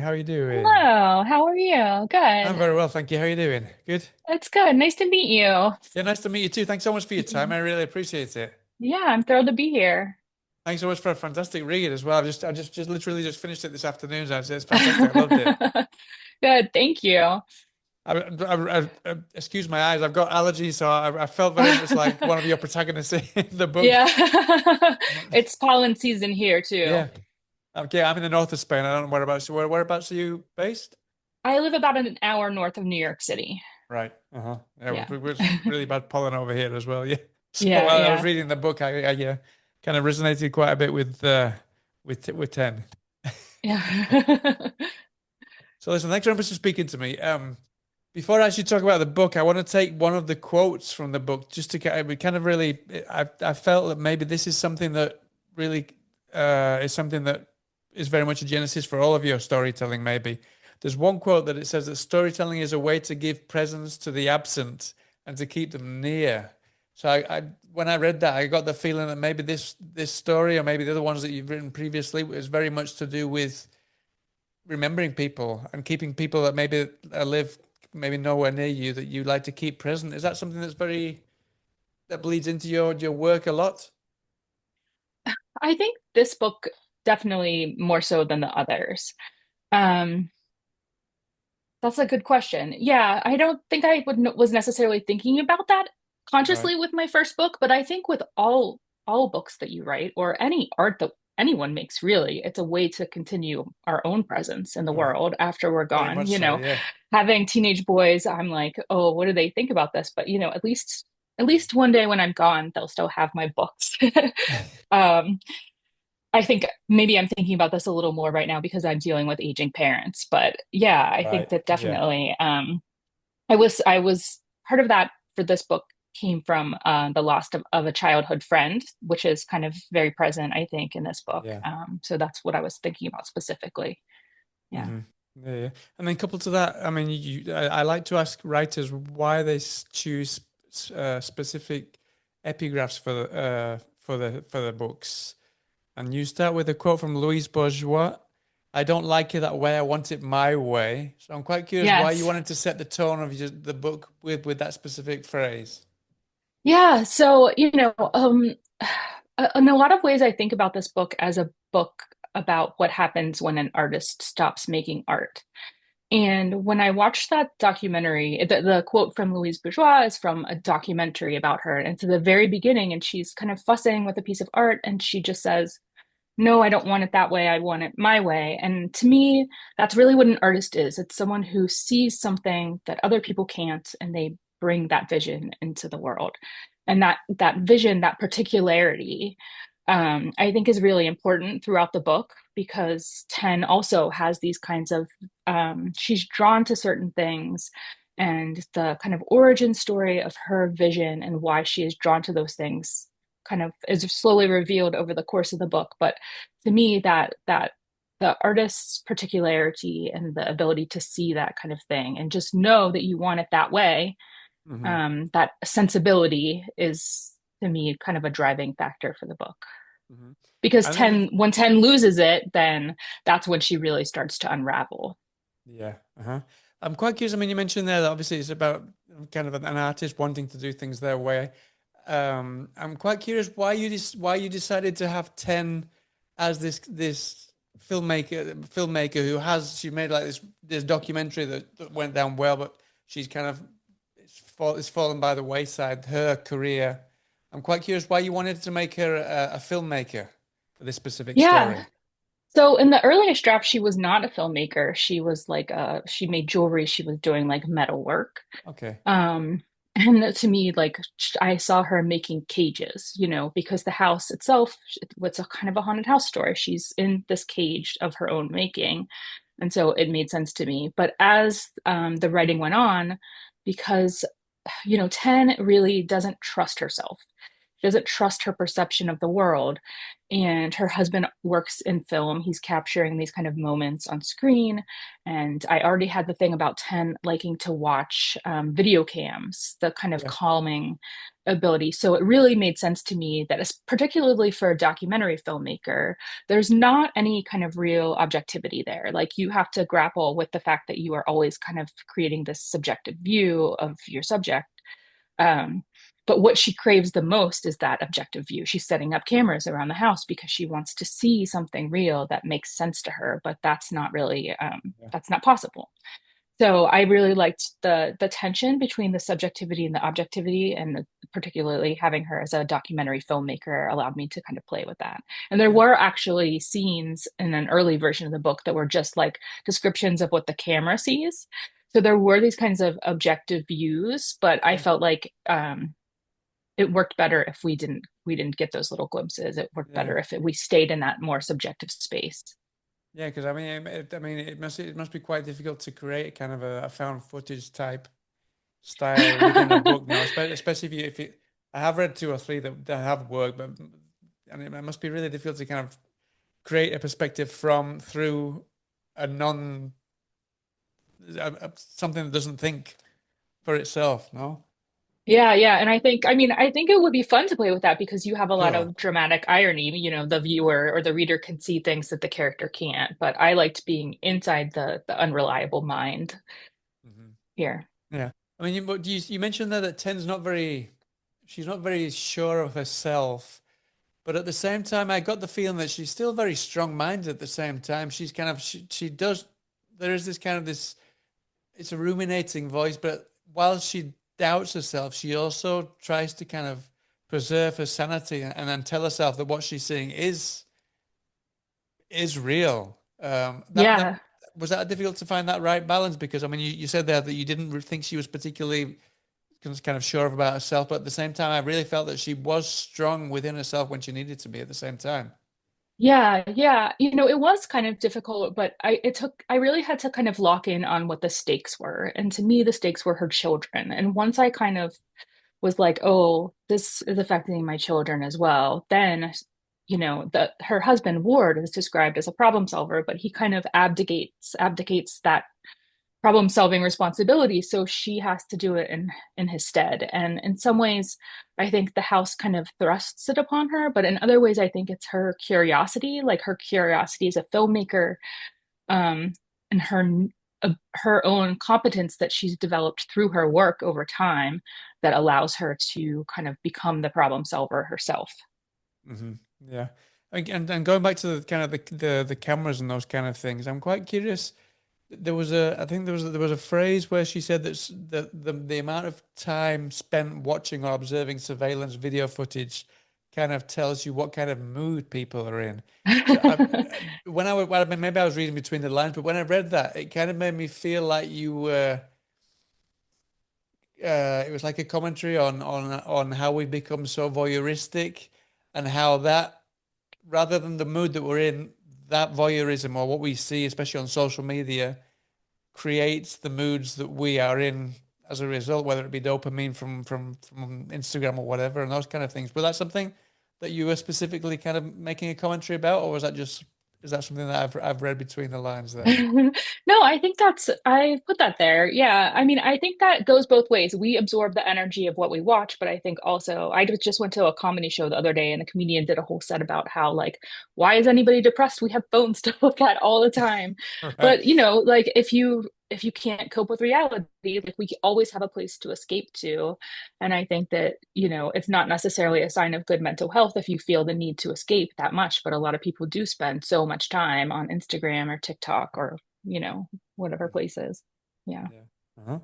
How are you doing? Hello, how are you? I'm Good. very well, thank you. How are you doing? Good? It's good. Nice to meet you. Yeah, nice to meet you too. Thanks so much for your time. Mhm. I really appreciate it. Yeah, I'm thrilled to be here. Thanks so much for a fantastic read as well. I just literally just finished it this afternoon. So it's fantastic. I loved it. Good, thank you. Excuse my eyes. I've got allergies, so I felt very much like one of your protagonists in the book. Yeah. It's pollen season here too. Yeah. Okay, I'm in the north of Spain. I don't know whereabouts. Whereabouts are you based? I live about an hour north of New York City. Right. Uh-huh. Yeah, Yeah. we're really bad pollen over here as well. Yeah. So Yeah, while I was yeah. reading the book, I kind of resonated quite a bit with 10. Yeah. So listen, thanks very much for speaking to me. Before I actually talk about the book, I want to take one of the quotes from the book just to kind of really. I felt that maybe this is something that really is something that is very much a genesis for all of your storytelling. Maybe there's one quote that it says that storytelling is a way to give presence to the absent and to keep them near. So when I read that, I got the feeling that maybe this story or maybe the other ones that you've written previously was very much to do with remembering people and keeping people that maybe live maybe nowhere near you that you like to keep present. Is that something that bleeds into your work a lot? I think this book definitely more so than the others. Um, That's a good question. Yeah, I don't think I was necessarily thinking about that Right. consciously with my first book, but I think with all books that you write or any art that anyone makes, really, it's a way to continue our own presence in the Right. world after we're Very gone. much so, yeah. Having teenage boys, I'm like, oh, what do they think about this? But at least one day when I'm gone, they'll still have my books. Um, I think maybe I'm thinking about this a little more right now because I'm dealing with aging parents. But yeah, I think Right. that Yeah. definitely I was part of that for this book came from the loss of a childhood friend, which is kind of very present, I think, in this book. Yeah. So that's what I was thinking about specifically. Yeah. hmm Yeah, yeah. And then coupled to that, I mean, I like to ask writers why they choose specific epigraphs for the books. And you start with a quote from Louise Bourgeois. I don't like it that way. I want it my way. So I'm quite curious why you Yes. wanted to set the tone of the book with that specific phrase. Yeah. So, in a lot of ways, I think about this book as a book about what happens when an artist stops making art. And when I watched that documentary, the quote from Louise Bourgeois is from a documentary about her. And it's at the very beginning, and she's kind of fussing with a piece of art, and she just says, no, I don't want it that way. I want it my way. And to me, that's really what an artist is. It's someone who sees something that other people can't, and they bring that vision into the world. And that vision, that particularity, I think is really important throughout the book because 10 also has these kinds of she's drawn to certain things and the kind of origin story of her vision and why she is drawn to those things kind of is slowly revealed over the course of the book. But to me, that the artist's particularity and the ability to see that kind of thing and just know that you want it that way, hmm that sensibility is to me kind of a driving factor for the book. hmm Because I think, 10 when 10 loses it, then that's when she really starts to unravel. yeah. Uh-huh. I'm quite curious. I mean, you mentioned there that obviously it's about kind of an artist wanting to do things their way. I'm quite curious why you decided to have 10 as this filmmaker who has she made like this documentary that went down well, but she's kind of it's fallen by the wayside, her career. I'm quite curious why you wanted to make her a filmmaker for this specific Yeah. story. So in the earliest draft, she was not a filmmaker. She was like she made jewelry. She was doing like metal work. Okay. Um, and to me, like I saw her making cages, because the house itself, it's a kind of a haunted house story. She's in this cage of her own making. And so it made sense to me. But as the writing went on, because 10 really doesn't trust herself. She doesn't trust her perception of the world. And her husband works in film. He's capturing these kind of moments on screen. And I already had the thing about 10 liking to watch video cams, the kind of Yeah. calming ability. So it really made sense to me that, particularly for a documentary filmmaker, there's not any kind of real objectivity there. Like you have to grapple with the fact that you are always kind of creating this subjective view of your subject. Um, but what she craves the most is that objective view. She's setting up cameras around the house because she wants to see something real that makes sense to her, but that's not really Yeah. that's not possible. So I really liked the tension between the subjectivity and the objectivity, and particularly having her as a documentary filmmaker allowed me to kind of play with that. And there Yeah. were actually scenes in an early version of the book that were just like descriptions of what the camera sees. So there were these kinds of objective views, but I Yeah. felt like it worked better if we didn't get those little glimpses. It worked Yeah. better if we stayed in that more subjective space. Yeah, because I mean, it must be quite difficult to create kind of a found footage type style within a book now, especially if you, I have read two or three that have worked, but and it must be really difficult to kind of create a perspective from through a non something that doesn't think for itself. No, Yeah, yeah. And I think it would be fun to play with that because you have a lot sure. of dramatic irony. The viewer or the reader can see things that the character can't. But I liked being inside the unreliable mind Hmm. here. Yeah, I mean, you mentioned there that Ten's not very, she's not very sure of herself. But at the same time, I got the feeling that she's still very strong-minded at the same time. She's kind of she does there is this kind of this it's a ruminating voice, but while she doubts herself, she also tries to kind of preserve her sanity and then tell herself that what she's seeing is real. That Yeah. was that difficult to find that right balance because I mean you said there that you didn't think she was particularly kind of sure about herself, but at the same time, I really felt that she was strong within herself when she needed to be at the same time. Yeah, yeah. It was kind of difficult, but I really had to kind of lock in on what the stakes were. And to me, the stakes were her children. And once I kind of was like, oh, this is affecting my children as well. Then, her husband Ward is described as a problem solver, but he kind of abdicates that problem solving responsibility, so she has to do it in his stead. And in some ways, I think the house kind of thrusts it upon her, but in other ways, I think it's her curiosity, like her curiosity as a filmmaker, and her own competence that she's developed through her work over time that allows her to kind of become the problem solver herself. Hmm. Yeah. And going back to the kind of the cameras and those kind of things, I'm quite curious. I think there was a phrase where she said that the amount of time spent watching or observing surveillance video footage kind of tells you what kind of mood people are in. So well, I mean, maybe I was reading between the lines, but when I read that, it kind of made me feel like you were. It was like a commentary on how we've become so voyeuristic, and how that rather than the mood that we're in, that voyeurism or what we see, especially on social media creates the moods that we are in as a result, whether it be dopamine from Instagram or whatever, and those kind of things. Was that something that you were specifically kind of making a commentary about, or was that just is that something that I've read between the lines there? No, I put that there. Yeah. I think that goes both ways. We absorb the energy of what we watch, but I think also, just went to a comedy show the other day and the comedian did a whole set about how, like, why is anybody depressed? We have phones to look at all the time. Right. But, like, if you can't cope with reality, like, we always have a place to escape to. And I think that, it's not necessarily a sign of good mental health if you feel the need to escape that much, but a lot of people do spend so much time on Instagram or TikTok or, whatever places. Yeah. Yeah. Uh-huh.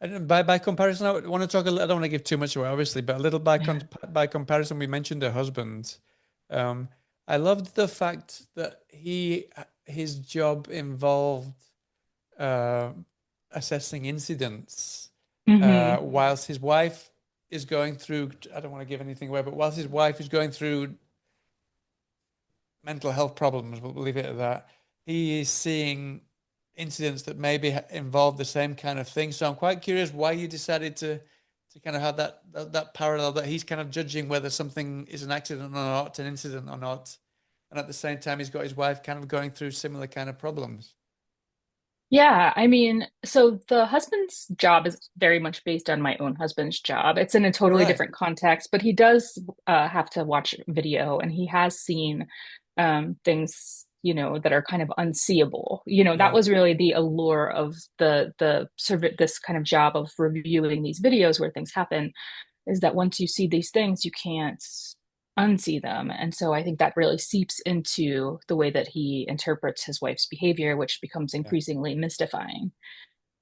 And by comparison, I want to talk a little, I don't want to give too much away, obviously, but a little by comparison, we mentioned her husband. Um, I loved the fact that his job involved uh, assessing incidents, Hmm. whilst his wife is going through. I don't want to give anything away, but whilst his wife is going through mental health problems, we'll leave it at that. He is seeing incidents that maybe involve the same kind of thing. So I'm quite curious why you decided to to kind of have that parallel that he's kind of judging whether something is an accident or not, an incident or not, and at the same time he's got his wife kind of going through similar kind of problems. Yeah, I mean, so the husband's job is very much based on my own husband's job. It's in a All totally right. different context, but he does have to watch video, and he has seen things, that are kind of unseeable. That Yeah. was really the allure of the sort of this kind of job of reviewing these videos where things happen, is that once you see these things, you can't unsee them. And so I think that really seeps into the way that he interprets his wife's behavior, which becomes Yeah. increasingly mystifying.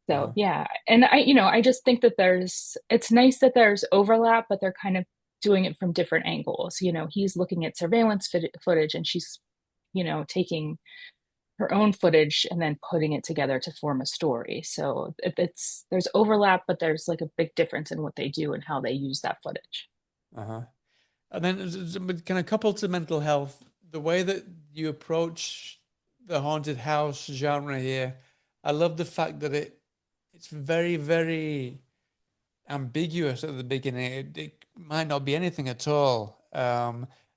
So Uh-huh. yeah. And I just think that it's nice that there's overlap, but they're kind of doing it from different angles. He's looking at surveillance footage and she's, taking her own footage and then putting it together to form a story. So there's overlap, but there's like a big difference in what they do and how they use that footage. Uh-huh. And then kind of coupled to mental health, the way that you approach the haunted house genre here, I love the fact that it's very, very ambiguous at the beginning. It might not be anything at all.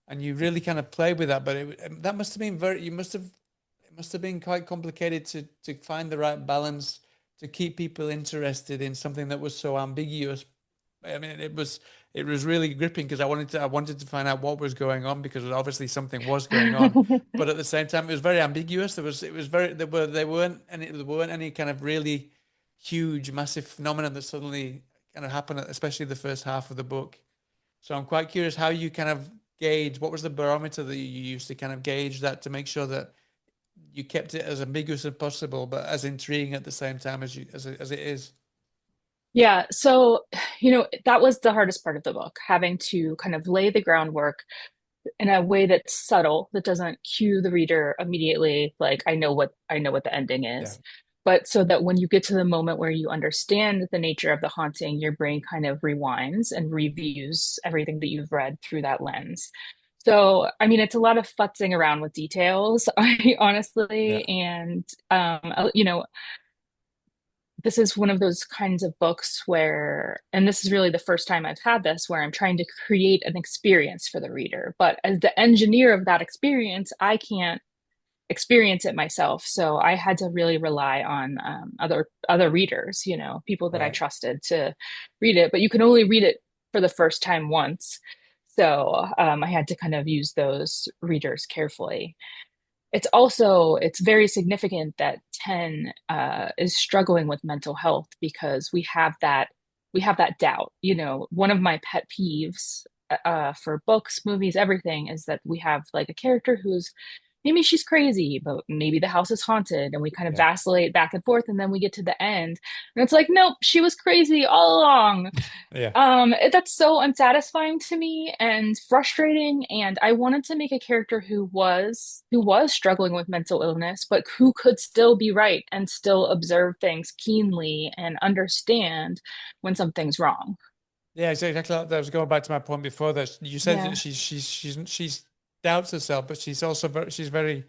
And you really kind of play with that, but that must have been it must have been quite complicated to find the right balance to keep people interested in something that was so ambiguous. I mean, it was really gripping because I wanted to find out what was going on because obviously something was going on, but at the same time it was very ambiguous. It was very there weren't any kind of really huge massive phenomenon that suddenly kind of happened, especially the first half of the book. So I'm quite curious how you kind of gauge what was the barometer that you used to kind of gauge that to make sure that you kept it as ambiguous as possible, but as intriguing at the same time as it is. Yeah, so that was the hardest part of the book, having to kind of lay the groundwork in a way that's subtle, that doesn't cue the reader immediately, like I know what the ending Yeah, is. But so that when you get to the moment where you understand the nature of the haunting, your brain kind of rewinds and reviews everything that you've read through that lens. So, I mean, it's a lot of futzing around with details, I yeah, honestly, and this is one of those kinds of books where, and this is really the first time I've had this, where I'm trying to create an experience for the reader. But as the engineer of that experience, I can't experience it myself. So I had to really rely on other readers, people that I right. trusted to read it. But you can only read it for the first time once. So I had to kind of use those readers carefully. It's very significant that 10 is struggling with mental health because we have that doubt. One of my pet peeves for books, movies, everything is that we have like a character who's maybe she's crazy, but maybe the house is haunted, and we kind of Yeah, vacillate back and forth, and then we get to the end, and it's like, nope, she was crazy all along. yeah. That's so unsatisfying to me and frustrating. And I wanted to make a character who was struggling with mental illness, but who could still be right and still observe things keenly and understand when something's wrong. Yeah, exactly. Like that. I was going back to my point before that you said that Yeah, she's doubts herself, but she's very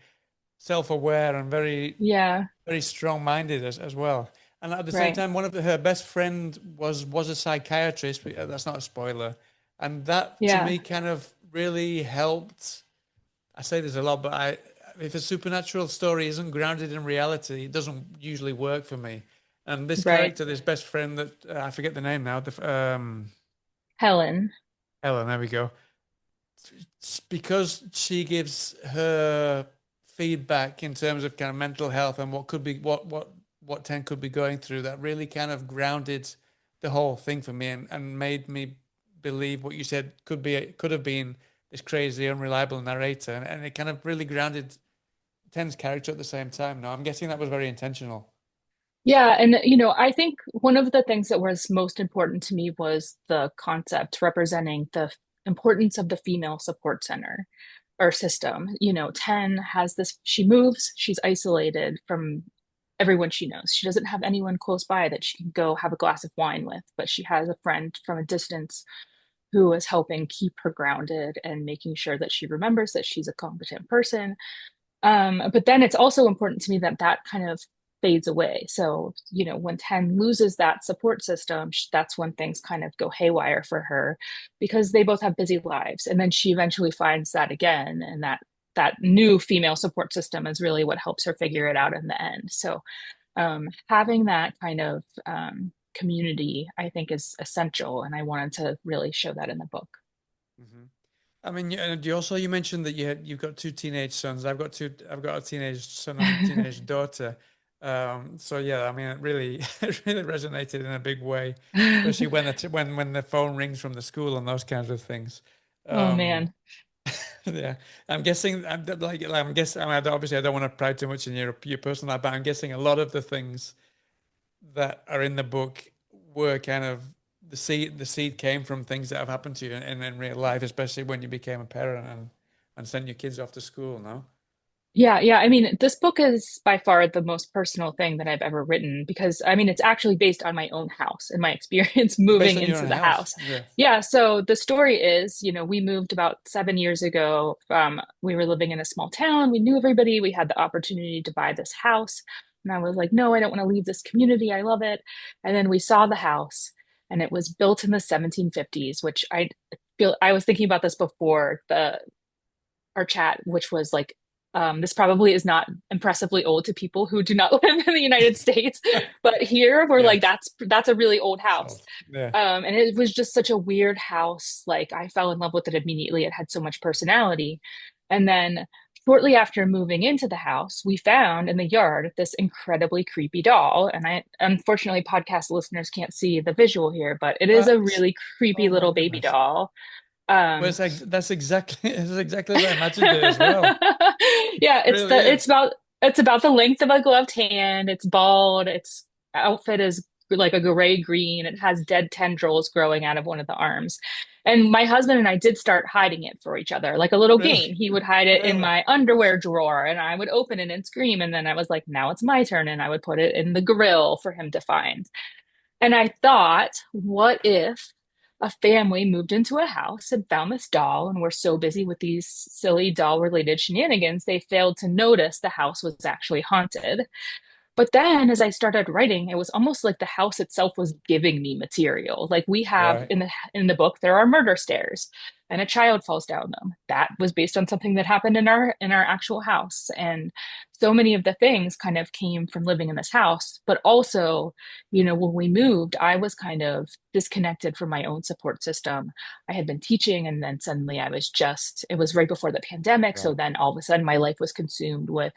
self-aware and very yeah, very strong-minded as well. And at the same right. time, her best friend was a psychiatrist. But that's not a spoiler, and that to Yeah, me kind of really helped. I say there's a lot, but I if a supernatural story isn't grounded in reality, it doesn't usually work for me. And this right. character, this best friend that I forget the name now, Helen. Ellen, there we go. Because she gives her feedback in terms of kind of mental health and what could be what Ten could be going through, that really kind of grounded the whole thing for me and made me believe what you said could have been this crazy unreliable narrator, and it kind of really grounded Ten's character at the same time. No, I'm guessing that was very intentional. Yeah, and I think one of the things that was most important to me was the concept representing the importance of the female support center or system. 10 has this, she moves, she's isolated from everyone she knows. She doesn't have anyone close by that she can go have a glass of wine with, but she has a friend from a distance who is helping keep her grounded and making sure that she remembers that she's a competent person. But then it's also important to me that that kind of fades away. So, when 10 loses that support system, that's when things kind of go haywire for her because they both have busy lives. And then she eventually finds that again, and that new female support system is really what helps her figure it out in the end. So, having that kind of community, I think, is essential, and I wanted to really show that in the book. Hmm. I mean, you mentioned that you've got two teenage sons. I've got a teenage son and a teenage daughter. So yeah, I mean, it really, it really resonated in a big way, especially when when the phone rings from the school and those kinds of things. Oh Um, man. yeah, I'm guessing. I'm guessing. I mean, obviously, I don't want to pry too much in your personal life, but I'm guessing a lot of the things that are in the book were kind of the seed came from things that have happened to you in real life, especially when you became a parent and sent your kids off to school, no? Yeah, yeah. I mean, this book is by far the most personal thing that I've ever written because I mean, it's actually based on my own house and my experience It's based moving on your into own the house. house. Yeah. Yeah, so the story is, we moved about 7 years ago from, we were living in a small town. We knew everybody. We had the opportunity to buy this house. And I was like, no, I don't want to leave this community. I love it. And then we saw the house and it was built in the 1750s, which I was thinking about this before our chat, which was like, this probably is not impressively old to people who do not live in the United States, but here we're Yeah. like, that's a really old house. So, yeah. And it was just such a weird house. Like I fell in love with it immediately. It had so much personality. And then shortly after moving into the house, we found in the yard this incredibly creepy doll. And I unfortunately podcast listeners can't see the visual here, but it is a What? really creepy Oh my little baby goodness. doll. Well, Um, that's exactly it's exactly as I imagined it as well. yeah, It really is. it's about the length of a gloved hand. It's bald. Its outfit is like a gray green. It has dead tendrils growing out of one of the arms. And my husband and I did start hiding it for each other, like a little Really, game. He would hide it in really. my underwear drawer, and I would open it and scream. And then I was like, now it's my turn, and I would put it in the grill for him to find. And I thought, what if a family moved into a house and found this doll and were so busy with these silly doll related shenanigans, they failed to notice the house was actually haunted. But then as I started writing, it was almost like the house itself was giving me material. Like we have Right. in the book, there are murder stairs and a child falls down them. That was based on something that happened in our actual house. And so many of the things kind of came from living in this house. But also, when we moved, I was kind of disconnected from my own support system. I had been teaching and then suddenly it was right before the pandemic. So Right. then all of a sudden my life was consumed with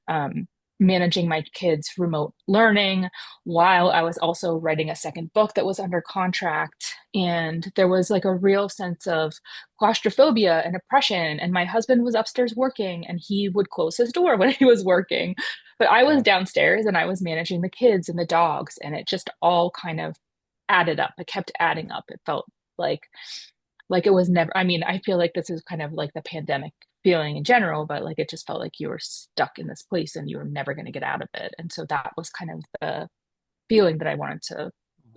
um, managing my kids' remote learning while I was also writing a second book that was under contract. And there was like a real sense of claustrophobia and oppression. And my husband was upstairs working and he would close his door when he was working. But I was Right. downstairs and I was managing the kids and the dogs. And it just all kind of added up. It kept adding up. It felt like it was never, I mean, I feel like this is kind of like the pandemic feeling in general, but like it just felt like you were stuck in this place and you were never going to get out of it. And so that was kind of the feeling that I wanted to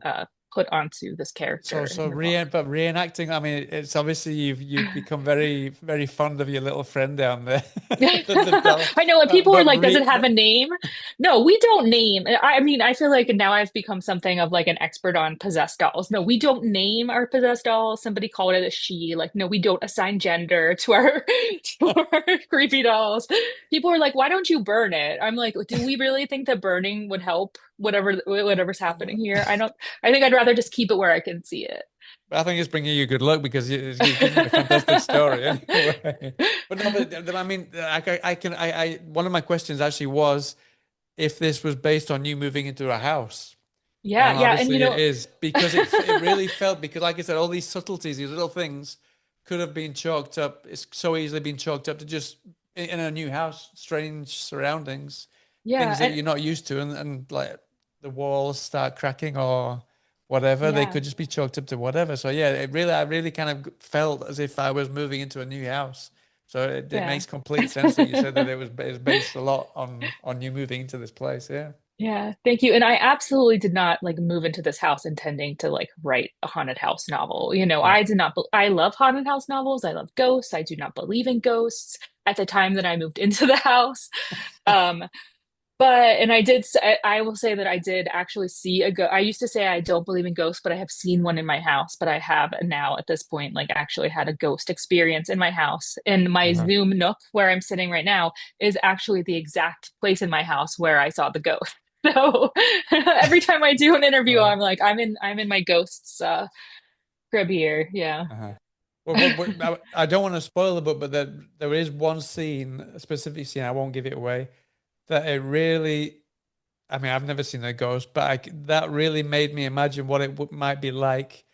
uh, put onto this So, character so in the book. but reenacting. I mean, it's obviously you've become very, very fond of your little friend down there, the doll. I know when people are But like, does it have a name? No, we don't name. I mean, I feel like now I've become something of like an expert on possessed dolls. No, we don't name our possessed dolls. Somebody called it a she. Like, no, we don't assign gender to our to our creepy dolls. People are like, why don't you burn it? I'm like, do we really think that burning would help whatever's happening here? I don't. I think I'd rather just keep it where I can see it. I think it's bringing you good luck because you've given me a fantastic story anyway. But no, but I mean, one of my questions actually was if this was based on you moving into a house. Yeah, And yeah, and obviously it is because it really felt because like I said, all these subtleties, these little things could have been chalked up. It's so easily been chalked up to just in a new house, strange surroundings, yeah, things that and you're not used to, and like the walls start cracking or whatever. They yeah, could just be chalked up to whatever. So yeah, I really kind of felt as if I was moving into a new house. So it yeah. makes complete sense that you said that it was based a lot on you moving into this place. Yeah. Yeah, thank you. And I absolutely did not like move into this house intending to like write a haunted house novel. Yeah. I did not, I love haunted house novels. I love ghosts. I do not believe in ghosts at the time that I moved into the house. Um, But, and I will say that I did actually see a ghost. I used to say I don't believe in ghosts, but I have seen one in my house. But I have now at this point, like actually had a ghost experience in my house. And my Uh-huh. Zoom Nook where I'm sitting right now is actually the exact place in my house where I saw the ghost. So every time I do an interview, Right. I'm like, I'm in my ghost's crib here. Yeah. Uh-huh. I don't want to spoil the book, but there is one scene, a specific scene, I won't give it away, that it really, I mean, I've never seen a ghost, but that really made me imagine what it might be like,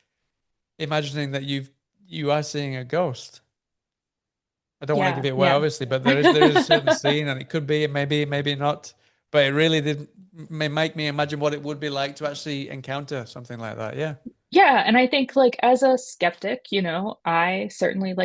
imagining that you are seeing a ghost. I don't want to give Yeah. it away, Yeah. obviously, but there is a certain scene, and it could be, maybe not, but it really did make me imagine what it would be like to actually encounter something like that. Yeah. Yeah, and I think like as a skeptic, I certainly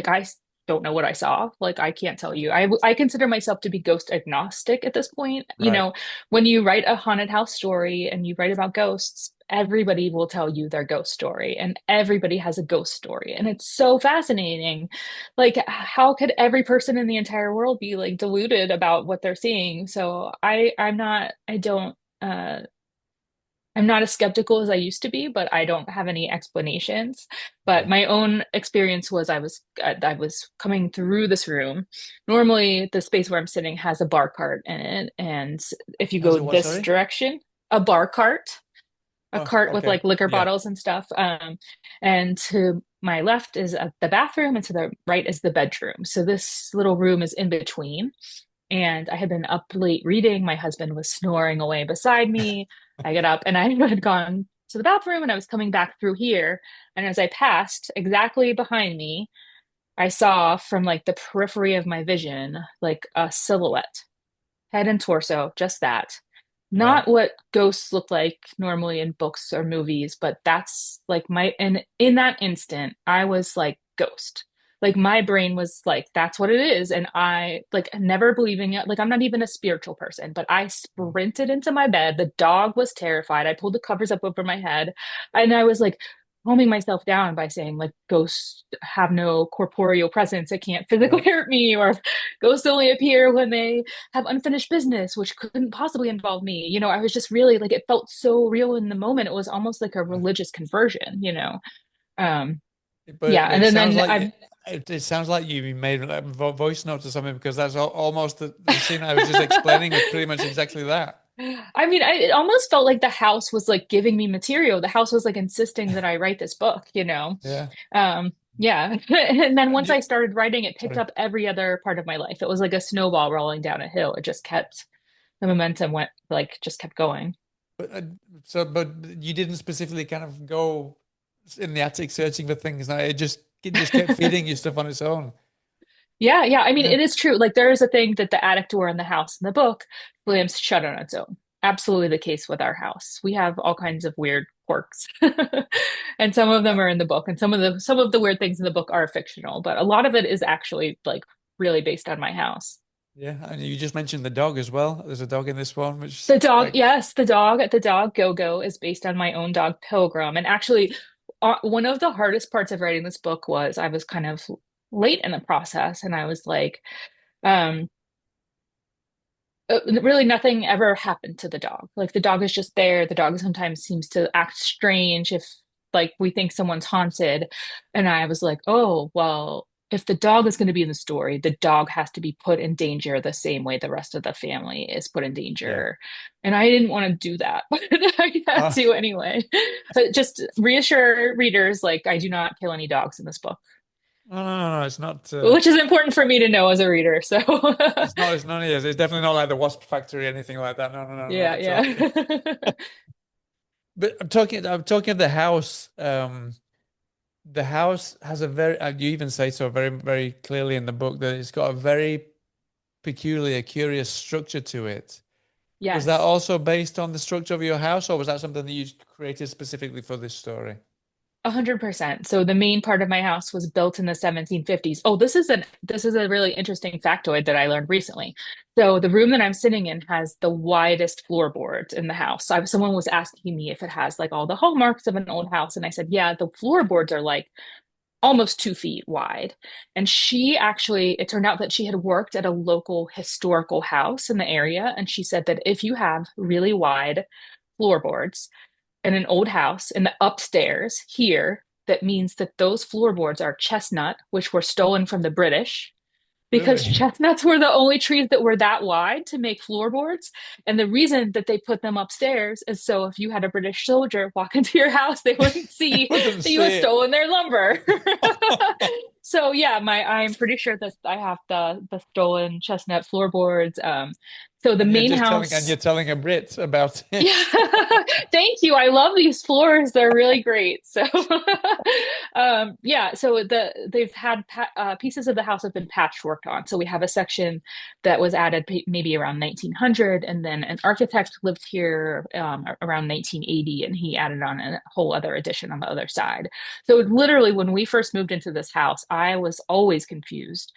don't know what I saw. Like I can't tell you. I consider myself to be ghost agnostic at this point. Right. When you write a haunted house story and you write about ghosts, everybody will tell you their ghost story and everybody has a ghost story. And it's so fascinating. Like how could every person in the entire world be like deluded about what they're seeing? So I don't I'm not as skeptical as I used to be, but I don't have any explanations. But Yeah. my own experience was I was coming through this room. Normally, the space where I'm sitting has a bar cart in it, and if you How's go it? What? this Sorry. direction, a bar cart, a Oh, cart with okay. like liquor Yeah. bottles and stuff. And to my left is the bathroom, and to the right is the bedroom. So this little room is in between. And I had been up late reading. My husband was snoring away beside me. I get up and I had gone to the bathroom and I was coming back through here. And as I passed exactly behind me, I saw from like the periphery of my vision, like a silhouette, head and torso, just that. Right. Not what ghosts look like normally in books or movies, but that's like and in that instant, I was like, ghost. Like my brain was like, that's what it is. And I like never believing it. Like I'm not even a spiritual person, but I Mm. sprinted into my bed. The dog was terrified. I pulled the covers up over my head and I was like, calming myself down by saying like ghosts have no corporeal presence. It can't physically Right. hurt me, or ghosts only appear when they have unfinished business, which couldn't possibly involve me. I was just really like, it felt so real in the moment. It was almost like a Right. religious conversion. Um, yeah. But And it then, sounds then like I've, it sounds like you made a voice note or something because that's almost the scene I was just explaining was pretty much exactly that. I mean, it almost felt like the house was like giving me material. The house was like insisting that I write this book. Yeah. Yeah. And then once You, I started writing, it picked sorry. up every other part of my life. It was like a snowball rolling down a hill. It just kept, the momentum went like, just kept going. But but you didn't specifically kind of go in the attic searching for things. No, it just kept feeding you stuff on its own. Yeah, yeah. I mean, Yeah. it is true. Like there is a thing that the attic door in the house in the book slams shut on its own. Absolutely the case with our house. We have all kinds of weird quirks. And some of them are in the book, and some of the weird things in the book are fictional, but a lot of it is actually like really based on my house. Yeah. And you just mentioned the dog as well. There's a dog in this one, which The dog, like yes, the dog Go-Go is based on my own dog Pilgrim. And actually, one of the hardest parts of writing this book was I was kind of late in the process, and I was like, um, really nothing ever happened to the dog. Like the dog is just there. The dog sometimes seems to act strange if like we think someone's haunted. And I was like, oh, well, if the dog is going to be in the story, the dog has to be put in danger the same way the rest of the family is put in yeah. danger. And I didn't want to do that, but I had Oh, to anyway. But just reassure readers, like I do not kill any dogs in this book, no, no, no, no. It's not. which is important for me to know as a reader. So It's not. It's none of this. It's definitely not like the Wasp Factory or anything like that. No, no, no, not yeah, at all. yeah. But I'm talking of the house. The house has a very. You even say so very, very clearly in the book that it's got a very peculiar, curious structure to it. Was that Yes. also based on the structure of your house, or was that something that you created specifically for this story? 100%. So the main part of my house was built in the 1750s. Oh, this is a really interesting factoid that I learned recently. So the room that I'm sitting in has the widest floorboards in the house. Someone was asking me if it has like all the hallmarks of an old house, and I said, yeah, the floorboards are like almost 2 feet wide. And she actually, it turned out that she had worked at a local historical house in the area. And she said that if you have really wide floorboards in an old house in the upstairs here, that means that those floorboards are chestnut, which were stolen from the British because Really? chestnuts were the only trees that were that wide to make floorboards. And the reason that they put them upstairs is so if you had a British soldier walk into your house, they wouldn't see Wouldn't that you had see it. stolen their lumber. So yeah, I'm pretty sure that I have the stolen chestnut floorboards. So the And main house. you're telling a Brit about it. Yeah, thank you. I love these floors. They're really great. So, yeah. So they've had pieces of the house have been patchworked on. So we have a section that was added maybe around 1900, and then an architect lived here around 1980, and he added on a whole other addition on the other side. So literally, when we first moved into this house, I was always confused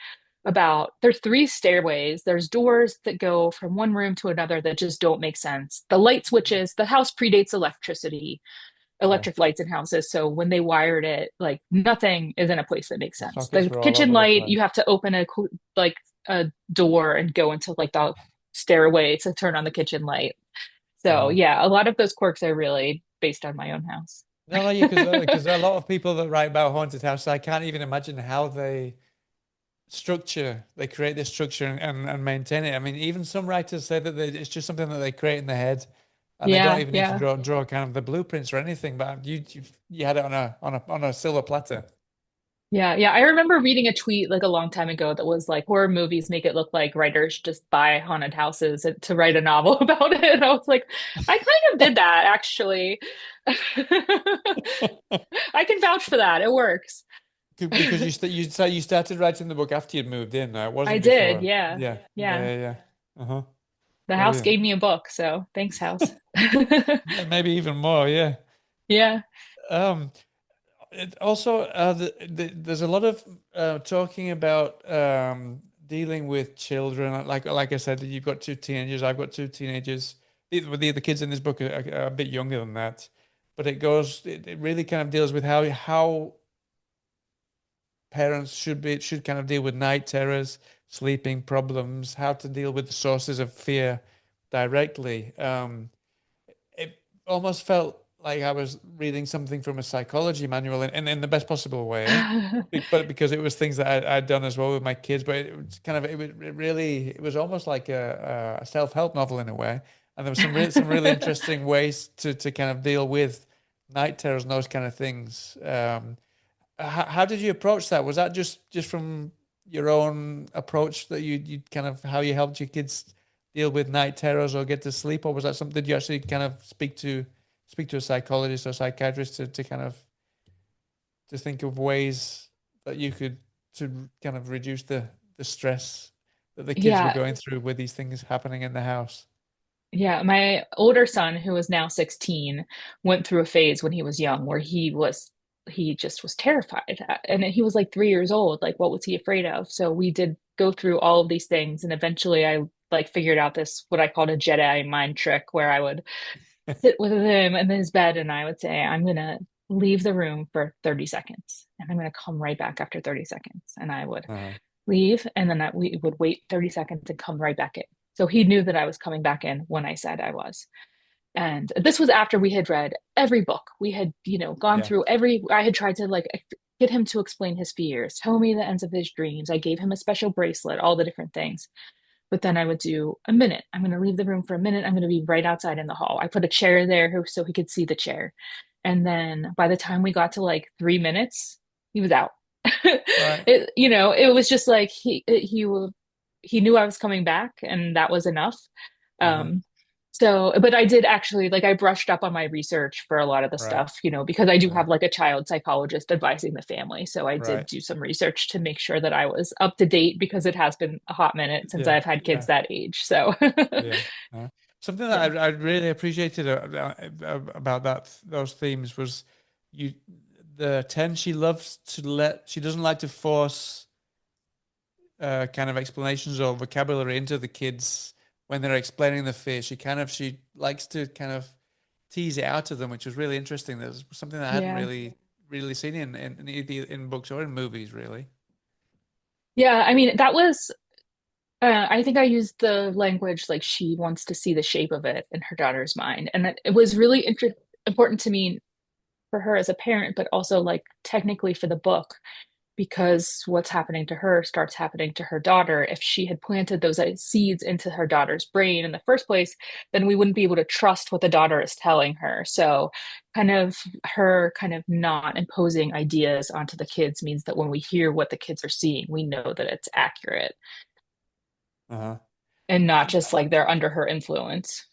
about there's 3 stairways, there's doors that go from one room to another that just don't make sense, the light switches, the house predates electricity, Yeah. electric lights in houses, so when they wired it, like nothing is in a place that makes The sense. sockets The were all kitchen over the light, you place. have to open like a door and go into like the stairway to turn on the kitchen light. So Uh-huh. yeah, a lot of those quirks are really based on my own house. No, no, yeah, because there are a lot of people that write about haunted houses. I can't even imagine how they create this structure and maintain it. I mean, even some writers say that it's just something that they create in their head, and they don't Yeah, even need to yeah. draw kind of the blueprints or anything. But you had it on a silver platter. Yeah, yeah. I remember reading a tweet like a long time ago that was like horror movies make it look like writers just buy haunted houses to write a novel about it. And I was like, I kind of did that actually. I can vouch for that. It works. Because you started writing the book after you'd moved in. It I wasn't did. before. Yeah. Yeah, Yeah. yeah, yeah. Uh-huh. The house Brilliant. gave me a book, so thanks, house. Maybe even more. Yeah. Yeah. Um. Also, there's a lot of talking about dealing with children. Like I said, you've got two teenagers. I've got two teenagers. The kids in this book are a bit younger than that, but it really kind of deals with how parents should kind of deal with night terrors, sleeping problems, how to deal with the sources of fear directly. It almost felt like I was reading something from a psychology manual in the best possible way, but because it was things that I'd done as well with my kids. But it was kind of it was almost like a self-help novel in a way, and there was some really interesting ways to kind of deal with night terrors and those kind of things. How did you approach that? Was that just from your own approach that you kind of how you helped your kids deal with night terrors or get to sleep, or was that something you actually kind of speak to a psychologist or psychiatrist to kind of to think of ways that you could to kind of reduce the stress that the kids were Yeah. going through with these things happening in the house? Yeah, my older son, who is now 16, went through a phase when he was young where he just was terrified. And he was like 3 years old. Like, what was he afraid of? So we did go through all of these things, and eventually I like figured out this what I called a Jedi mind trick where I would sit with him in his bed and I would say, I'm gonna leave the room for 30 seconds and I'm gonna come right back after 30 seconds. And I would Uh-huh. leave and then we would wait 30 seconds and come right back in. So he knew that I was coming back in when I said I was. And this was after we had read every book. We had, gone Yeah. through I had tried to like get him to explain his fears, tell me the ends of his dreams. I gave him a special bracelet, all the different things. But then I would do a minute. I'm going to leave the room for a minute. I'm going to be right outside in the hall. I put a chair there so he could see the chair. And then by the time we got to like 3 minutes, he was out. Right. It was just like he knew I was coming back, and that was enough. Uh-huh. Um, but I did actually like I brushed up on my research for a lot of the Right. stuff, because I do Uh-huh. have like a child psychologist advising the family. So I did Right. do some research to make sure that I was up to date because it has been a hot minute since Yeah. I've had kids Yeah. that age. So Yeah. Something yeah. that I really appreciated about those themes was you the 10 she doesn't like to force kind of explanations or vocabulary into the kids when they're explaining the fear. She likes to kind of tease it out of them, which was really interesting. There's something that I hadn't Yeah. really really seen in either in books or in movies, really. Yeah, I mean, that was, I think I used the language like she wants to see the shape of it in her daughter's mind. And that it was really important to me for her as a parent, but also like technically for the book, because what's happening to her starts happening to her daughter. If she had planted those seeds into her daughter's brain in the first place, then we wouldn't be able to trust what the daughter is telling her. So, kind of her kind of not imposing ideas onto the kids means that when we hear what the kids are seeing, we know that it's accurate Uh-huh. and not And just like they're under her influence.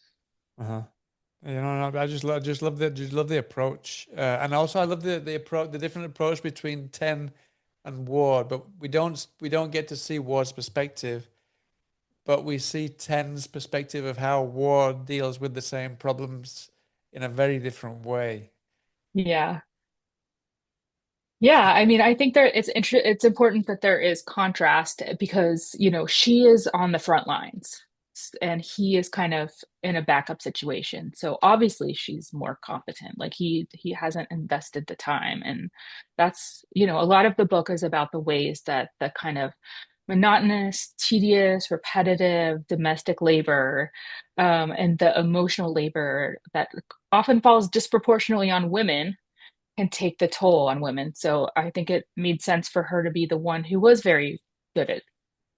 uh-huh. You know, no, just love the approach, and also I love the approach, the different approach between Ten and Ward. But we don't get to see Ward's perspective, but we see Ten's perspective of how Ward deals with the same problems in a very different way. Yeah. Yeah, I mean, I think it's important that there is contrast because, she is on the front lines and he is kind of in a backup situation. So obviously she's more competent. Like he hasn't invested the time, and that's, a lot of the book is about the ways that the kind of monotonous, tedious, repetitive domestic labor, and the emotional labor that often falls disproportionately on women can take the toll on women. So I think it made sense for her to be the one who was very good at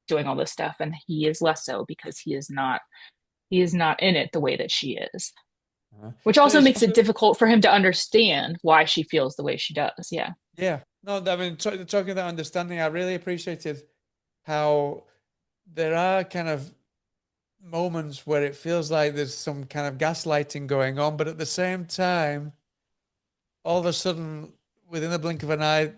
doing all this stuff, and he is less so because he is not in it the way that she is. Uh-huh. Which So also it's makes it also difficult for him to understand why she feels the way she does. Yeah. yeah. No, I mean, talking about understanding, I really appreciated how there are kind of moments where it feels like there's some kind of gaslighting going on, but at the same time, all of a sudden, within the blink of an eye,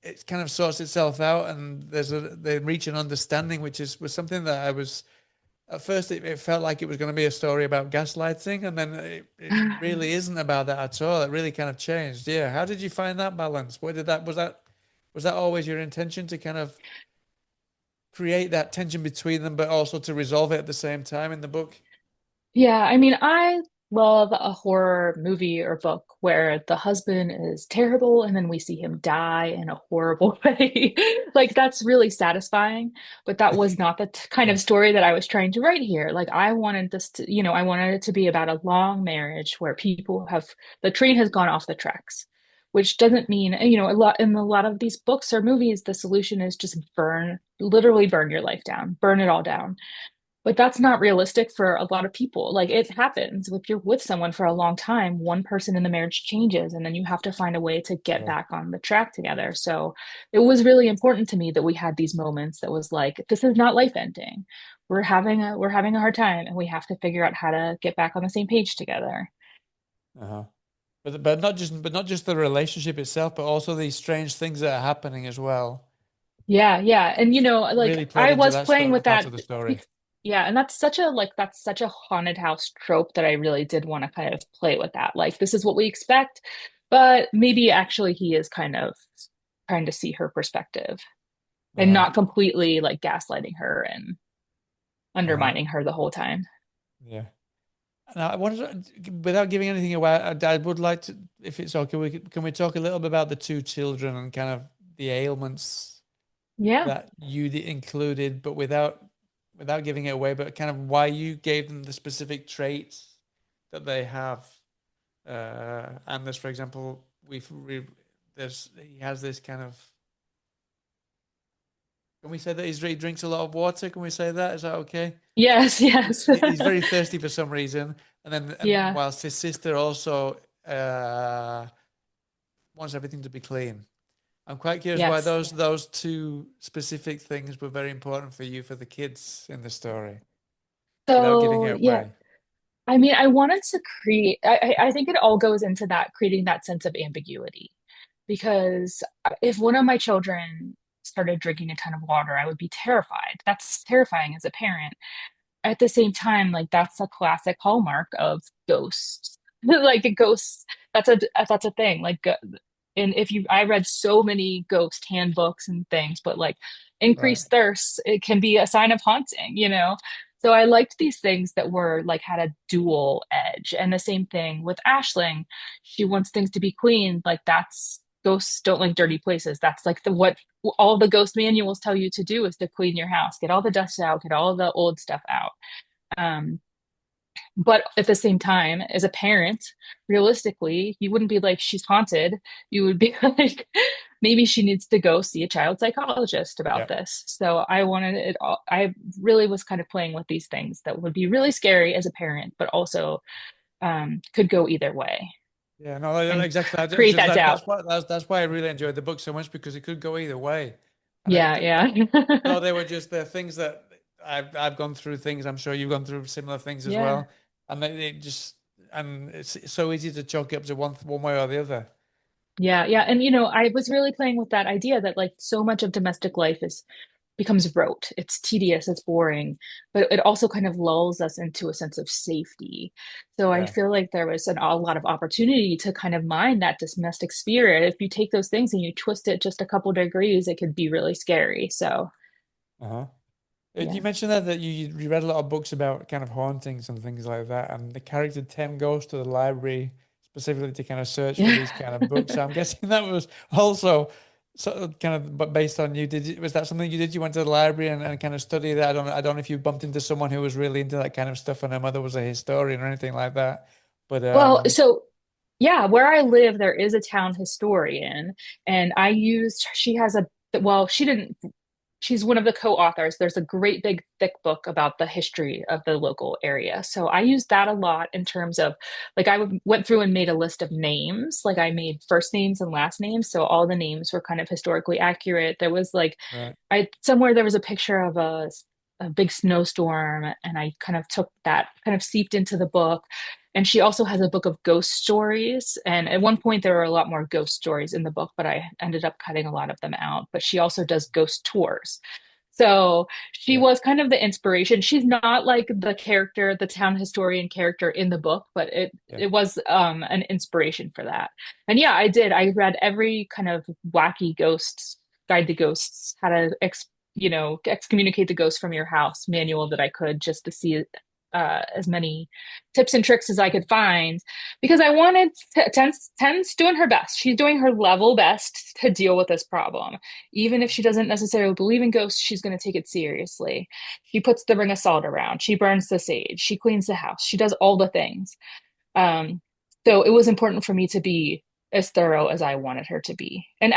it kind of sorts itself out, and they reach an understanding, which was something that I was at first. It felt like it was going to be a story about gaslighting, and then it really isn't about that at all. It really kind of changed. Yeah, how did you find that balance? Where did that was that always your intention to kind of create that tension between them, but also to resolve it at the same time in the book? Yeah, I mean, I love a horror movie or book where the husband is terrible and then we see him die in a horrible way. Like, that's really satisfying, but that was not the kind Yeah. of story that I was trying to write here. Like, I wanted this to, I wanted it to be about a long marriage where the train has gone off the tracks, which doesn't mean, in a lot of these books or movies, the solution is just literally burn your life down, burn it all down. But that's not realistic for a lot of people. Like it happens if you're with someone for a long time, one person in the marriage changes, and then you have to find a way to get Yeah. back on the track together. So it was really important to me that we had these moments that was like, this is not life ending. We're having a hard time, and we have to figure out how to get back on the same page together. Uh-huh. But not just the relationship itself, but also these strange things that are happening as well. Yeah, yeah. And like Really played I into was that playing with part that of the story. bec- yeah, and that's such a haunted house trope that I really did want to kind of play with that. Like this is what we expect, but maybe actually he is kind of trying to see her perspective and Uh-huh. not completely like gaslighting her and Uh-huh. undermining her the whole time. Yeah. Now, I wanted without giving anything away, I would like to, if it's okay, can we talk a little bit about the two children and kind of the ailments Yeah. that you included, but without giving it away, but kind of why you gave them the specific traits that they have. And there's, for example, he has this kind of. Can we say that he drinks a lot of water? Can we say that? Is that okay? Yes, yes. He's very thirsty for some reason, and Yeah. whilst his sister also uh, wants everything to be clean. I'm quite curious why Yes. those two specific things were very important for you for the kids in the story, without giving So, it yeah. away. I mean, I wanted to create, I think it all goes into that, creating that sense of ambiguity. Because if one of my children started drinking a ton of water, I would be terrified. That's terrifying as a parent. At the same time, like that's a classic hallmark of ghosts. Like ghosts, that's a thing. And if you, I read so many ghost handbooks and things, but like Right. increased thirst, it can be a sign of haunting. So I liked these things that were like had a dual edge. And the same thing with Ashling. She wants things to be clean. Like ghosts don't like dirty places. That's like the what all the ghost manuals tell you to do is to clean your house, get all the dust out, get all the old stuff out. Um, but at the same time, as a parent, realistically, you wouldn't be like, she's haunted. You would be like, maybe she needs to go see a child psychologist about Yeah. this. So I wanted it all. I really was kind of playing with these things that would be really scary as a parent, but also could go either way Yeah, no, and exactly. create that doubt. That's why I really enjoyed the book so much because it could go either way, and Yeah, no, yeah. they were just the things that I've gone through things. I'm sure you've gone through similar things as Yeah. well, and they just and it's so easy to chalk it up to one way or the other. Yeah, yeah. And I was really playing with that idea that like so much of domestic life is becomes rote. It's tedious, it's boring, but it also kind of lulls us into a sense of safety. So I Yeah. feel like there was a lot of opportunity to kind of mine that domestic spirit. If you take those things and you twist it just a couple degrees, it could be really scary. So Uh-huh. yeah. You mentioned that you read a lot of books about kind of hauntings and things like that, and the character Tim goes to the library specifically to kind of search for Yeah. these kind of books. So I'm guessing that was also sort of kind of but based on you. Was that something you did? You went to the library and kind of studied that? I don't know if you bumped into someone who was really into that kind of stuff, and her mother was a historian or anything like that. But Well, so yeah, where I live, there is a town historian, and she has well, she didn't, she's one of the co-authors. There's a great big thick book about the history of the local area. So I used that a lot in terms of like went through and made a list of names. Like I made first names and last names. So all the names were kind of historically accurate. There was like right, I somewhere there was a picture of a big snowstorm, and I kind of took that, kind of seeped into the book. And she also has a book of ghost stories. And at one point, there were a lot more ghost stories in the book, but I ended up cutting a lot of them out. But she also does ghost tours. So she yeah, was kind of the inspiration. She's not like the character, the town historian character in the book, but it yeah, it was an inspiration for that. And yeah, I did. I read every kind of wacky ghosts, guide to ghosts, how to excommunicate the ghost from your house manual that I could, just to see as many tips and tricks as I could find, because I wanted Ten's doing her best. She's doing her level best to deal with this problem. Even if she doesn't necessarily believe in ghosts, she's going to take it seriously. She puts the ring of salt around. She burns the sage. She cleans the house. She does all the things. Um, so it was important for me to be as thorough as I wanted her to be. And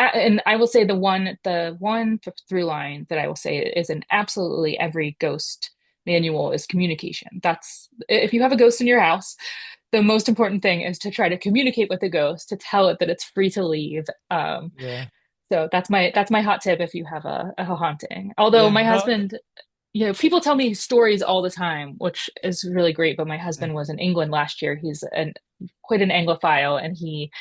I will say the one through line that I will say is in absolutely every ghost manual is communication. That's if you have a ghost in your house, the most important thing is to try to communicate with the ghost to tell it that it's free to leave. yeah, So that's my hot tip if you have a haunting. Although yeah. my No, husband, people tell me stories all the time, which is really great. But my yeah, husband was in England last year. He's quite an Anglophile, and he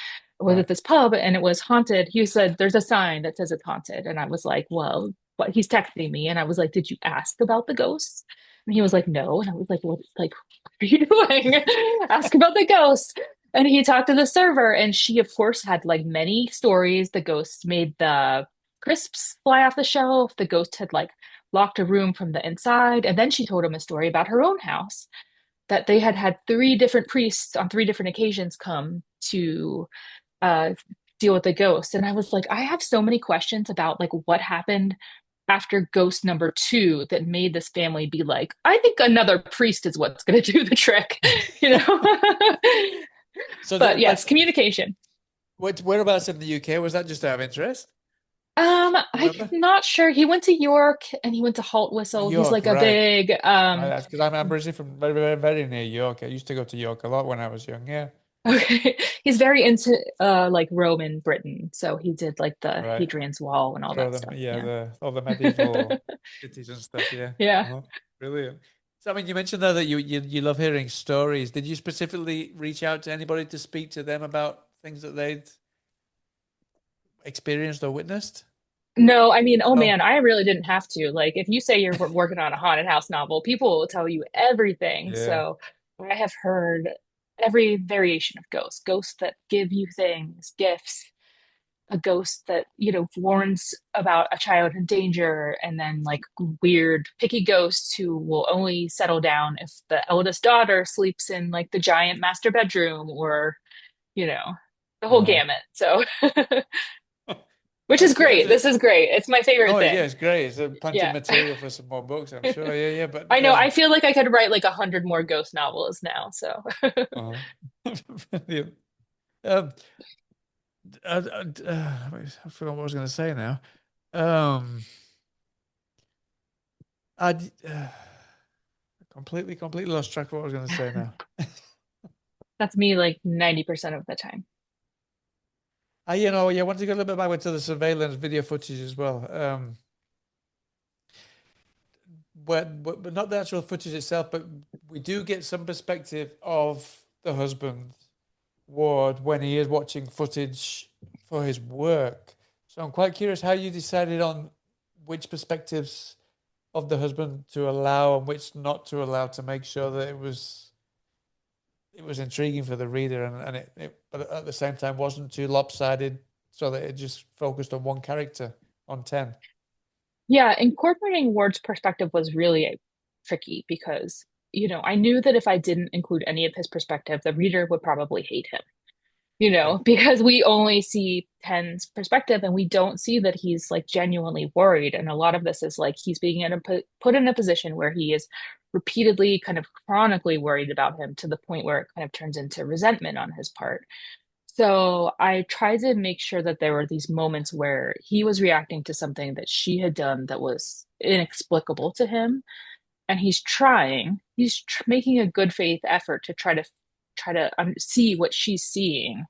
was at right. this pub and it was haunted. He said, "There's a sign that says it's haunted," and I was like, "Well," but he's texting me, and I was like, "Did you ask about the ghosts?" And he was like, "No," and I was like, "What? Like, what are you doing? Ask about the ghosts." And he talked to the server, and she, of course, had like many stories. The ghosts made the crisps fly off the shelf. The ghost had like locked a room from the inside. And then she told him a story about her own house, that they had had three different priests on three different occasions come to uh, deal with the ghost. And I was like, I have so many questions about like what happened after ghost number two that made this family be like, I think another priest is what's going to do the trick, you know? So, But yes, but communication. whereabouts in the UK was that? Just out of interest, I'm remember? not sure. He went to York and he went to Halt Whistle. He's York, like a right? big That's because I'm originally from very near York. I used to go to York a lot when I was young. Yeah, okay. He's very into like Roman Britain. So he did like the right. Hadrian's Wall and all So that the stuff. yeah Yeah. the all the medieval cities and stuff. Yeah, Yeah. uh-huh. Brilliant. So I mean, you mentioned though that you love hearing stories. Did you specifically reach out to anybody to speak to them about things that they'd experienced or witnessed? No, I mean, oh No. man, I really didn't have to. Like, if you say you're working on a haunted house novel, people will tell you everything. Yeah. So I have heard every variation of ghosts, ghosts that give you things, gifts, a ghost that, warns about a child in danger, and then like weird picky ghosts who will only settle down if the eldest daughter sleeps in like the giant master bedroom, or, you know. the whole Right. gamut. So, which is That's good. great. This is great. It's my favorite No, yeah, thing. it's great. It's plenty of Yeah. material for some more books, I'm sure. Yeah, yeah. But I know. I feel like I could write like 100 more ghost novels now. So, uh, yeah. um, I forgot what I was going to say now. Um, I completely lost track of what I was going to say now. that's me like 90% of the time. Yeah, I want to go a little bit back to the surveillance video footage as well. But not the actual footage itself, but we do get some perspective of the husband, Ward, when he is watching footage for his work. So I'm quite curious how you decided on which perspectives of the husband to allow and which not to allow to make sure that it was intriguing for the reader and but at the same time wasn't too lopsided so that it just focused on one character on 10. Yeah, incorporating Ward's perspective was really tricky because, I knew that if I didn't include any of his perspective, the reader would probably hate him, Yeah. because we only see Ten's perspective and we don't see that he's like genuinely worried. And a lot of this is like he's being put in a position where he is repeatedly kind of chronically worried about him to the point where it kind of turns into resentment on his part. So I tried to make sure that there were these moments where he was reacting to something that she had done that was inexplicable to him, and making a good faith effort to try to see what she's seeing,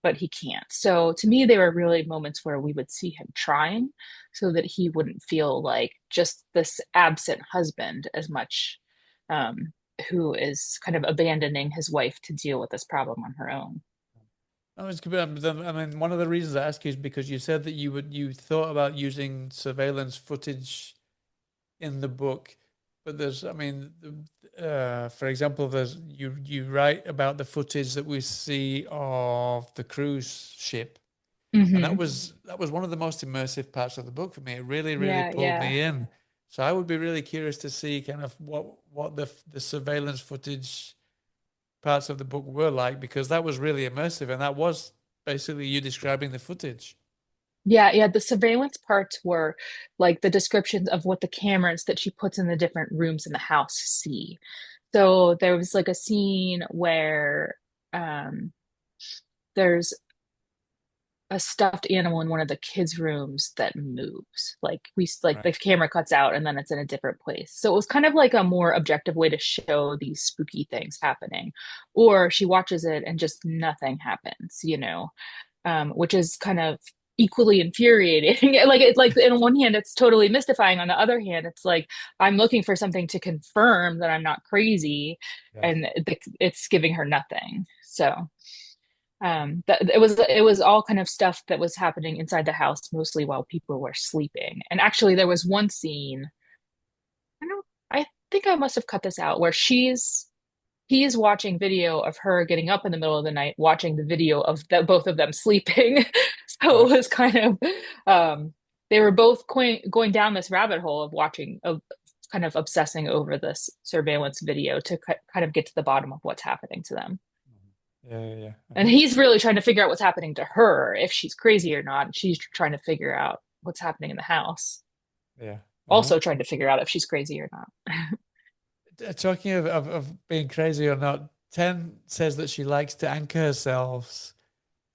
but he can't. So to me, they were really moments where we would see him trying, so that he wouldn't feel like just this absent husband as much, um, who is kind of abandoning his wife to deal with this problem on her own. I mean, one of the reasons I ask you is because you said that you thought about using surveillance footage in the book, but I mean, for example, you write about the footage that we see of the cruise ship, and that Hmm. was one of the most immersive parts of the book for me. It really Yeah, pulled yeah. me in. So I would be really curious to see kind of what the surveillance footage parts of the book were like because that was really immersive, and that was basically you describing the footage. Yeah, yeah. The surveillance parts were like the descriptions of what the cameras that she puts in the different rooms in the house see. So there was like a scene where um there's a stuffed animal in one of the kids' rooms that moves. Like Right. the camera cuts out and then it's in a different place. So it was kind of like a more objective way to show these spooky things happening. Or she watches it and just nothing happens, which is kind of equally infuriating. Like on one hand, it's totally mystifying. On the other hand, it's like I'm looking for something to confirm that I'm not crazy, Yeah. and it's giving her nothing. So it was all kind of stuff that was happening inside the house, mostly while people were sleeping. And actually, there was one scene. I don't. I think I must have cut this out where he's watching video of her getting up in the middle of the night, watching the video of both of them sleeping. So it Right. was kind of, they were both going down this rabbit hole of kind of obsessing over this surveillance video to kind of get to the bottom of what's happening to them. Yeah, yeah, yeah. And he's really trying to figure out what's happening to her, if she's crazy or not. And she's trying to figure out what's happening in the house, Yeah. also trying to figure out if she's crazy or not. Talking of being crazy or not, Ten says that she likes to anchor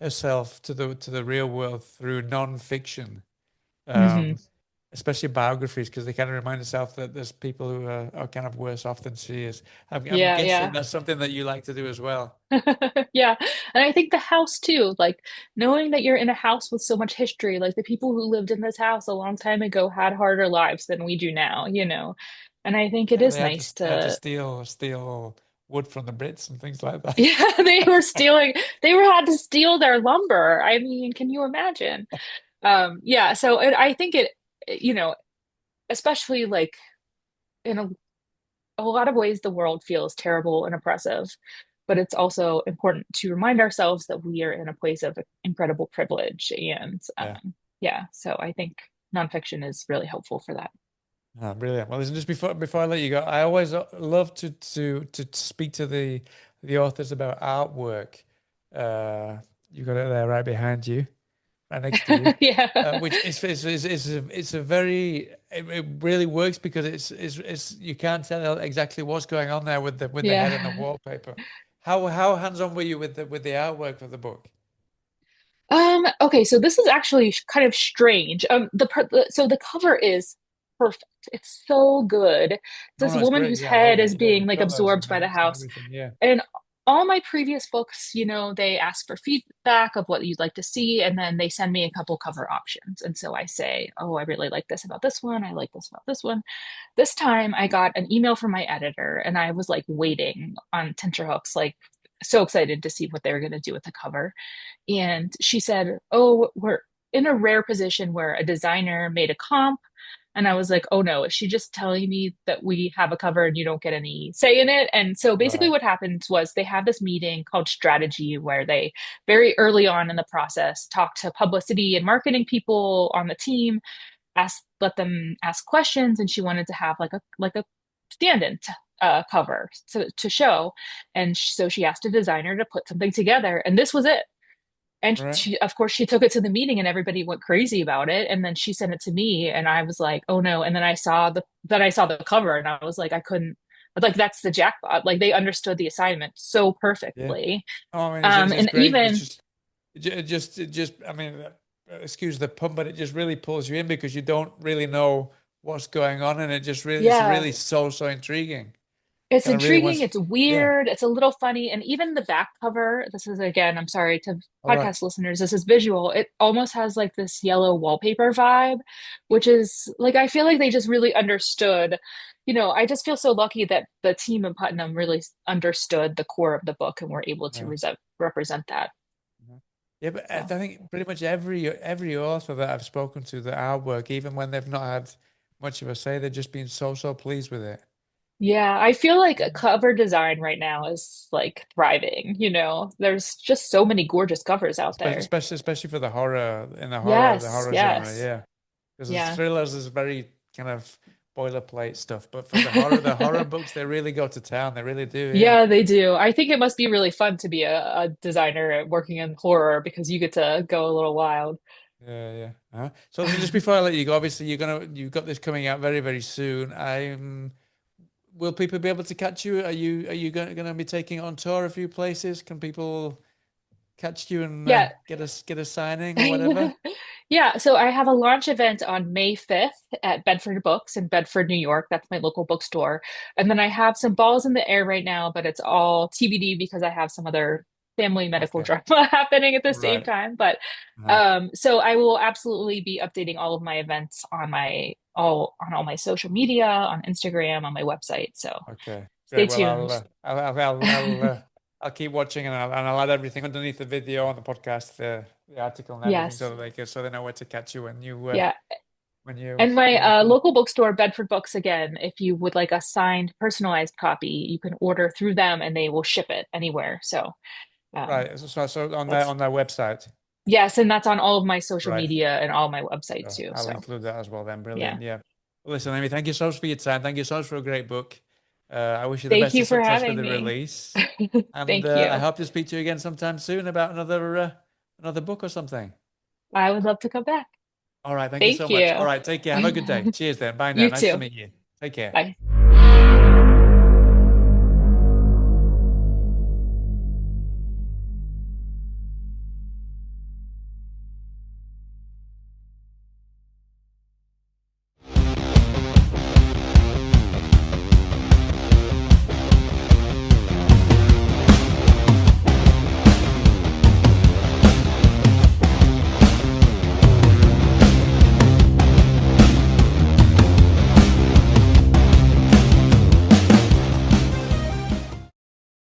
herself to the real world through non-fiction, Hmm. um, especially biographies, because they kind of remind herself that there's people who are kind of worse off than she is. I'm Yeah, guessing yeah. that's something that you like to do as well. Yeah. And I think the house too, like knowing that you're in a house with so much history, like the people who lived in this house a long time ago had harder lives than we do now. And I think it Yeah, is nice they had to to, steal wood from the Brits and things like that. yeah, they were had to steal their lumber. I mean, can you imagine? Yeah, so I think you know, especially like in a lot of ways, the world feels terrible and oppressive, but it's also important to remind ourselves that we are in a place of incredible privilege. And Yeah. yeah, so I think nonfiction is really helpful for that. Ah, brilliant. Well, listen, just before I let you go, I always love to speak to the authors about artwork, uh, You got it there right behind you, right next to you. Yeah. Which it's a very it really works because it's you can't tell exactly what's going on there with the head and the Yeah. wallpaper. How hands-on were you with the artwork of the book? Okay, so this is actually kind of strange. So the cover is perfect. It's so good. It's No, this no, it's woman great. whose Yeah, I love head is it. Yeah, being you've like got those absorbed in by the notes and house. everything. Yeah. And all my previous books, they ask for feedback of what you'd like to see, and then they send me a couple cover options. And so I say, oh, I really like this about this one. I like this about this one. This time I got an email from my editor, and I was like waiting on tenterhooks, like so excited to see what they were going to do with the cover. And she said, oh, we're in a rare position where a designer made a comp. And I was like, oh no, is she just telling me that we have a cover and you don't get any say in it? And so basically, Right. what happened was they have this meeting called strategy where they very early on in the process talk to publicity and marketing people on the team, let them ask questions. And she wanted to have like a stand-in cover to show. And so she asked a designer to put something together. And this was it. And Right. she, of course, she took it to the meeting and everybody went crazy about it. And then she sent it to me and I was like, oh no. And then I saw the cover and I was like, I couldn't, like, that's the jackpot. Like they understood the assignment so Yeah. perfectly. Oh, I mean, it's And great. even, It just, I mean, excuse the pun, but it just really pulls you in because you don't really know what's going on, and it's yeah, really so intriguing. it's Kind of really intriguing, wants, it's yeah. weird, it's a little funny, and even the back cover, this is again, I'm sorry to All right. podcast listeners, this is visual. It almost has like this yellow wallpaper vibe, which is like I feel like they just really understood. I just feel so lucky that the team in Putnam really understood the core of the book and were able to Yeah. represent that. Mhm. Yeah, but I So, think pretty much every author that I've spoken to that our work, even when they've not had much of a say, they've just been so pleased with it. yeah, I feel like a cover design right now is like thriving. There's just so many gorgeous covers out there. Especially for the horror in the Yes, horror genre, yes. yeah. Because the Yeah. thrillers is very kind of boilerplate stuff, but for the horror books, they really go to town. They really do, yeah. Yeah, they do. I think it must be really fun to be a designer working in horror because you get to go a little wild. Yeah, yeah. So just before I let you go, obviously you've got this coming out very soon. Will people be able to catch you? Are you going to be taking it on tour a few places? Can people catch you and Yeah. get a signing or whatever? Yeah, so I have a launch event on May 5th at Bedford Books in Bedford, New York. That's my local bookstore. And then I have some balls in the air right now, but it's all TBD because I have some other family medical Okay, drama happening at the same right. time. But Uh-huh. so I will absolutely be updating all of my events on all my social media, on Instagram, on my website. So Okay, stay great. Well, tuned. I'll keep watching and I'll add everything underneath the video on the podcast, the article and everything, Yes. so they know where to catch you Yeah. when And my you appear. local bookstore, Bedford Books, again, if you would like a signed, personalized copy, you can order through them and they will ship it anywhere. So um, Right. So that's, on their website. yes, and that's on all of my social Right. media and all my website So too. I'll So include that as well then. yeah. Brilliant. Yeah. Well, listen, Amy, thank you so much for your time. Thank you so much for a great book. I wish you the Thank best you of for success with having the me. release. And Thank I you. hope to speak to you again sometime soon about another book or something. I would love to come back. All right. Thank you so Thank much. All you. right. Take care. Have a good day. Cheers then. Bye now. You Nice to too. meet you. Take care. Bye.